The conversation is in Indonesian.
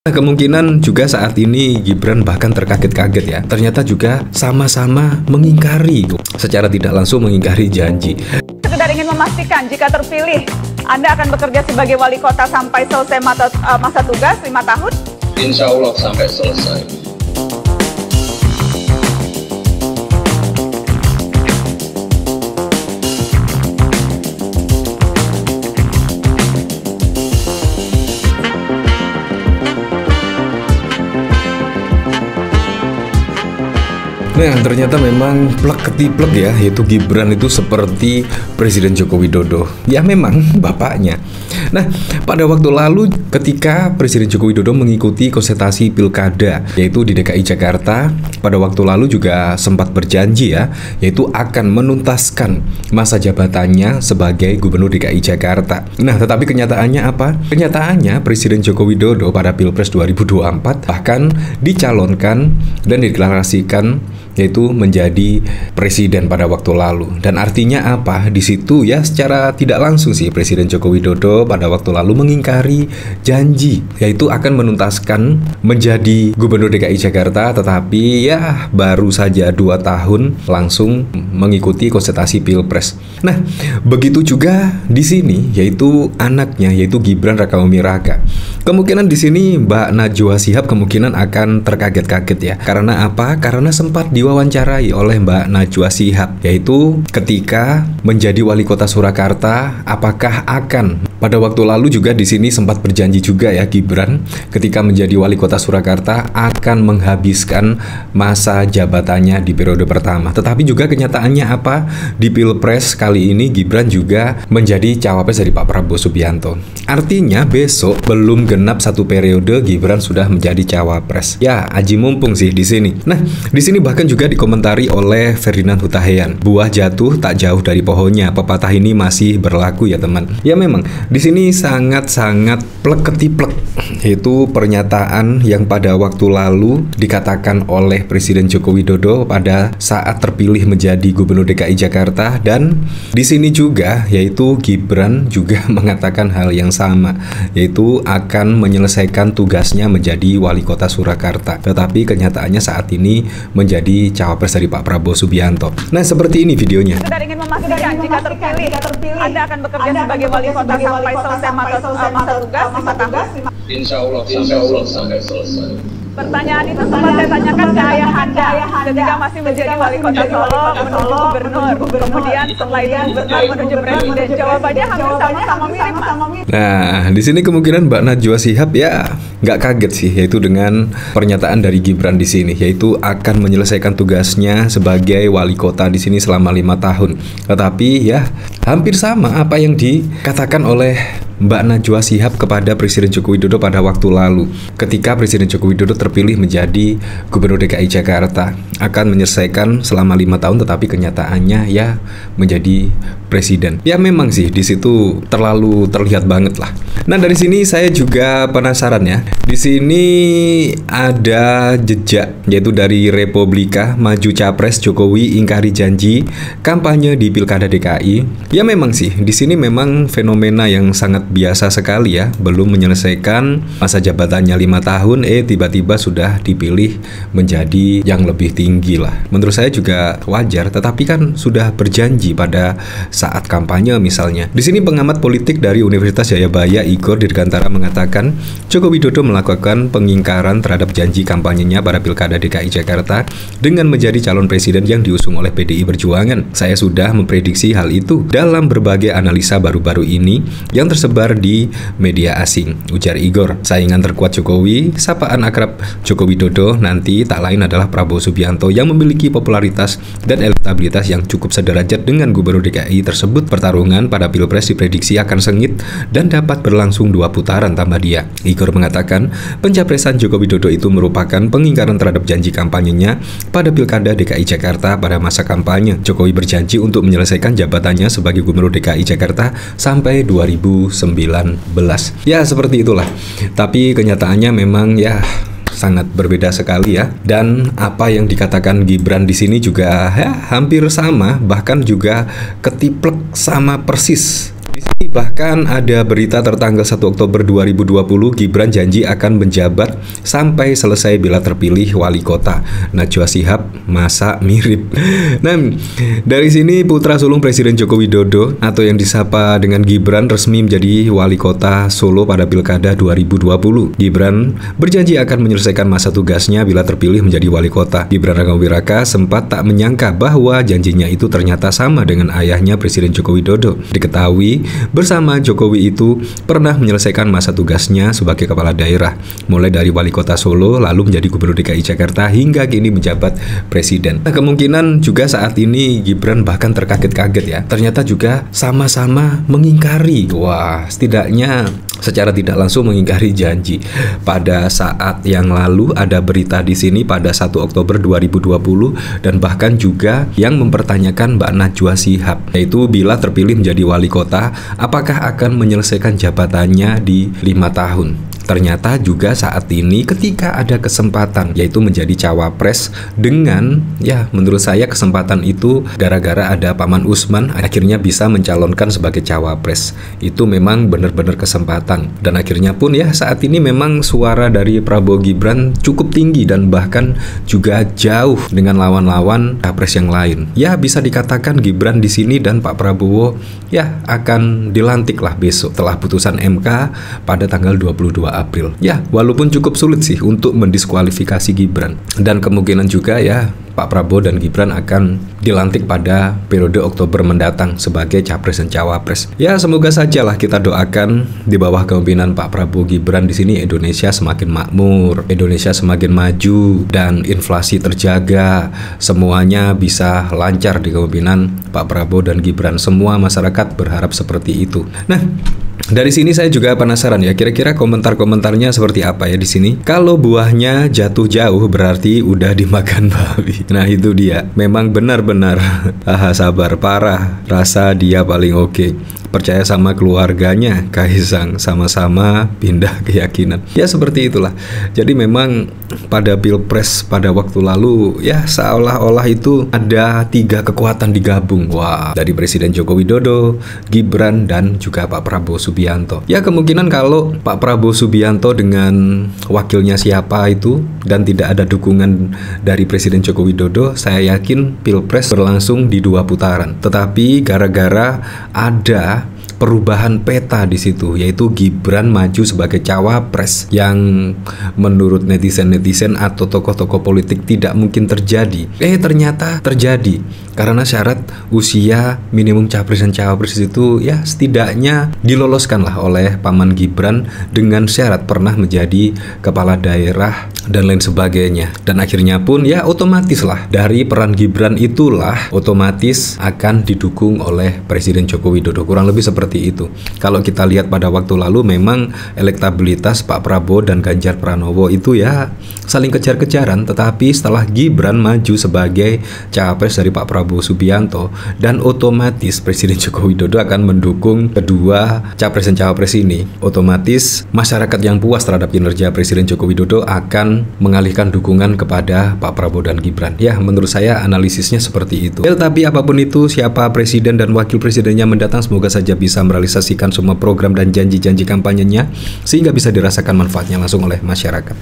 Nah, kemungkinan juga saat ini Gibran bahkan terkaget-kaget ya. Ternyata juga sama-sama mengingkari, secara tidak langsung mengingkari janji. Sekedar ingin memastikan jika terpilih, Anda akan bekerja sebagai wali kota sampai selesai masa tugas 5 tahun? Insya Allah sampai selesai. Nah, ternyata memang plek ketiplek ya, yaitu Gibran itu seperti Presiden Joko Widodo. Ya memang bapaknya. Nah, pada waktu lalu ketika Presiden Joko Widodo mengikuti konsultasi pilkada, yaitu di DKI Jakarta, pada waktu lalu juga sempat berjanji ya, yaitu akan menuntaskan masa jabatannya sebagai Gubernur DKI Jakarta. Nah, tetapi kenyataannya apa? Kenyataannya Presiden Joko Widodo pada Pilpres 2024 bahkan dicalonkan dan dideklarasikan yaitu menjadi presiden pada waktu lalu. Dan artinya apa? Di situ ya secara tidak langsung sih Presiden Joko Widodo pada waktu lalu mengingkari janji, yaitu akan menuntaskan menjadi Gubernur DKI Jakarta, tetapi ya baru saja 2 tahun langsung mengikuti konsultasi Pilpres. Nah, begitu juga di sini, yaitu anaknya, yaitu Gibran Rakabuming Raka. Kemungkinan di sini Mbak Najwa Shihab kemungkinan akan terkaget-kaget ya. Karena apa? Karena sempat diwawancarai oleh Mbak Najwa Shihab, yaitu ketika menjadi wali kota Surakarta, apakah akan pada waktu lalu juga di sini sempat berjanji juga ya Gibran ketika menjadi wali kota Surakarta akan menghabiskan masa jabatannya di periode pertama. Tetapi juga kenyataannya apa? Di Pilpres kali ini Gibran juga menjadi cawapres dari Pak Prabowo Subianto. Artinya besok belum genap 1 periode Gibran sudah menjadi cawapres. Ya, aji mumpung sih di sini. Nah, di sini bahkan juga dikomentari oleh Ferdinand Hutahian. Buah jatuh tak jauh dari pohonnya. Pepatah ini masih berlaku ya teman. Ya memang di sini sangat-sangat plek ketiplek, yaitu pernyataan yang pada waktu lalu dikatakan oleh Presiden Joko Widodo pada saat terpilih menjadi Gubernur DKI Jakarta, dan di sini juga yaitu Gibran juga mengatakan hal yang sama, yaitu akan menyelesaikan tugasnya menjadi wali kota Surakarta. Tetapi kenyataannya saat ini menjadi cawapres dari Pak Prabowo Subianto. Nah, seperti ini videonya. Sekedar ingin memastikan jika terpilih, Anda akan bekerja sebagai wali kota sampai selesai masa tugas 5 tahun? Insya Allah sampai selesai. Pertanyaan itu sempat saya tanyakan ke ayah Anda ketika masih menjadi wali kota Solo, menuju gubernur, kemudian setelah itu gubernur menuju presiden. Jawabannya hampir sama mirip, Mas. Nah, di sini kemungkinan Mbak Najwa Shihab ya nggak kaget sih, yaitu dengan pernyataan dari Gibran di sini, yaitu akan menyelesaikan tugasnya sebagai wali kota di sini selama 5 tahun. Tetapi ya hampir sama apa yang dikatakan oleh Mbak Najwa Shihab kepada Presiden Joko Widodo pada waktu lalu ketika Presiden Joko Widodo terpilih menjadi Gubernur DKI Jakarta, akan menyelesaikan selama 5 tahun, tetapi kenyataannya ya menjadi presiden. Ya memang sih di situ terlalu terlihat banget lah. Nah, dari sini saya juga penasaran ya. Di sini ada jejak, yaitu dari Republika Maju Capres Jokowi ingkari janji kampanye di Pilkada DKI. Ya memang sih di sini memang fenomena yang sangat biasa sekali ya. Belum menyelesaikan masa jabatannya 5 tahun, tiba-tiba sudah dipilih menjadi yang lebih tinggi lah. Menurut saya juga wajar, tetapi kan sudah berjanji pada saat kampanye misalnya. Di sini pengamat politik dari Universitas Jayabaya Igor Dirgantara mengatakan Joko Widodo melakukan pengingkaran terhadap janji kampanyenya pada Pilkada DKI Jakarta dengan menjadi calon presiden yang diusung oleh PDI Perjuangan. Saya sudah memprediksi hal itu dalam berbagai analisa baru-baru ini yang tersebar di media asing, ujar Igor. Saingan terkuat Jokowi, sapaan akrab Joko Widodo nanti tak lain adalah Prabowo Subianto yang memiliki popularitas dan elektabilitas yang cukup sederajat dengan Gubernur DKI tersebut. Pertarungan pada Pilpres diprediksi akan sengit dan dapat berlangsung 2 putaran, tambah dia. Igor mengatakan pencapresan Joko Widodo itu merupakan pengingkaran terhadap janji kampanyenya pada Pilkada DKI Jakarta pada masa kampanye. Jokowi berjanji untuk menyelesaikan jabatannya sebagai Gubernur DKI Jakarta sampai 2019. Ya seperti itulah. Tapi kenyataannya memang ya sangat berbeda sekali ya. Dan apa yang dikatakan Gibran di sini juga ya hampir sama, bahkan juga ketiplek sama persis Di sini bahkan ada berita tertanggal 1 Oktober 2020, Gibran janji akan menjabat sampai selesai bila terpilih wali kota. Najwa Shihab masa mirip. Nah, dari sini putra sulung Presiden Joko Widodo atau yang disapa dengan Gibran resmi menjadi wali kota Solo pada Pilkada 2020. Gibran berjanji akan menyelesaikan masa tugasnya bila terpilih menjadi wali kota. Gibran Rakawiraka sempat tak menyangka bahwa janjinya itu ternyata sama dengan ayahnya Presiden Joko Widodo. Diketahui bersama Jokowi itu pernah menyelesaikan masa tugasnya sebagai kepala daerah, mulai dari wali kota Solo lalu menjadi gubernur DKI Jakarta hingga kini menjabat presiden. Nah, kemungkinan juga saat ini Gibran bahkan terkaget-kaget ya. Ternyata juga sama-sama mengingkari. Wah, setidaknya secara tidak langsung mengingkari janji. Pada saat yang lalu ada berita di sini pada 1 Oktober 2020 dan bahkan juga yang mempertanyakan Mbak Najwa Shihab, yaitu bila terpilih menjadi wali kota, apakah akan menyelesaikan jabatannya di 5 tahun. Ternyata juga saat ini ketika ada kesempatan yaitu menjadi cawapres dengan menurut saya kesempatan itu gara-gara ada Paman Usman akhirnya bisa mencalonkan sebagai cawapres. Itu memang benar-benar kesempatan dan akhirnya pun saat ini memang suara dari Prabowo Gibran cukup tinggi dan bahkan juga jauh dengan lawan-lawan capres yang lain. Ya, bisa dikatakan Gibran di sini dan Pak Prabowo akan dilantik lah besok setelah putusan MK pada tanggal 22 April. Ya, walaupun cukup sulit sih untuk mendiskualifikasi Gibran. Dan kemungkinan juga Pak Prabowo dan Gibran akan dilantik pada periode Oktober mendatang sebagai capres dan cawapres. Ya, semoga sajalah kita doakan di bawah kepemimpinan Pak Prabowo Gibran di sini Indonesia semakin makmur, Indonesia semakin maju dan inflasi terjaga. Semuanya bisa lancar di kepemimpinan Pak Prabowo dan Gibran. Semua masyarakat berharap seperti itu. Nah, dari sini saya juga penasaran ya, kira-kira komentar-komentarnya seperti apa ya di sini. Kalau buahnya jatuh jauh berarti udah dimakan babi. Nah, itu dia. Memang benar-benar sabar parah. Rasa dia paling oke. Percaya sama keluarganya Kaisang, sama-sama pindah keyakinan. Ya, seperti itulah. Jadi memang pada Pilpres pada waktu lalu seolah-olah itu ada 3 kekuatan digabung. Wah, dari Presiden Joko Widodo, Gibran dan juga Pak Prabowo Subianto. Ya, kemungkinan kalau Pak Prabowo Subianto dengan wakilnya siapa itu dan tidak ada dukungan dari Presiden Joko Widodo, saya yakin Pilpres berlangsung di 2 putaran. Tetapi gara-gara ada perubahan peta di situ, yaitu Gibran maju sebagai cawapres yang menurut netizen-netizen atau tokoh-tokoh politik tidak mungkin terjadi. Ternyata terjadi karena syarat usia minimum capres dan cawapres itu setidaknya diloloskanlah oleh Paman Gibran dengan syarat pernah menjadi kepala daerah dan lain sebagainya. Dan akhirnya pun otomatis lah dari peran Gibran itulah otomatis akan didukung oleh Presiden Joko Widodo. Kurang lebih seperti itu. Kalau kita lihat pada waktu lalu memang elektabilitas Pak Prabowo dan Ganjar Pranowo itu saling kejar-kejaran, tetapi setelah Gibran maju sebagai cawapres dari Pak Prabowo Subianto dan otomatis Presiden Joko Widodo akan mendukung kedua capres dan cawapres ini, otomatis masyarakat yang puas terhadap kinerja Presiden Joko Widodo akan mengalihkan dukungan kepada Pak Prabowo dan Gibran. Ya, menurut saya analisisnya seperti itu. Tapi apapun itu, siapa presiden dan wakil presidennya mendatang, semoga saja bisa merealisasikan semua program dan janji-janji kampanyenya sehingga bisa dirasakan manfaatnya langsung oleh masyarakat.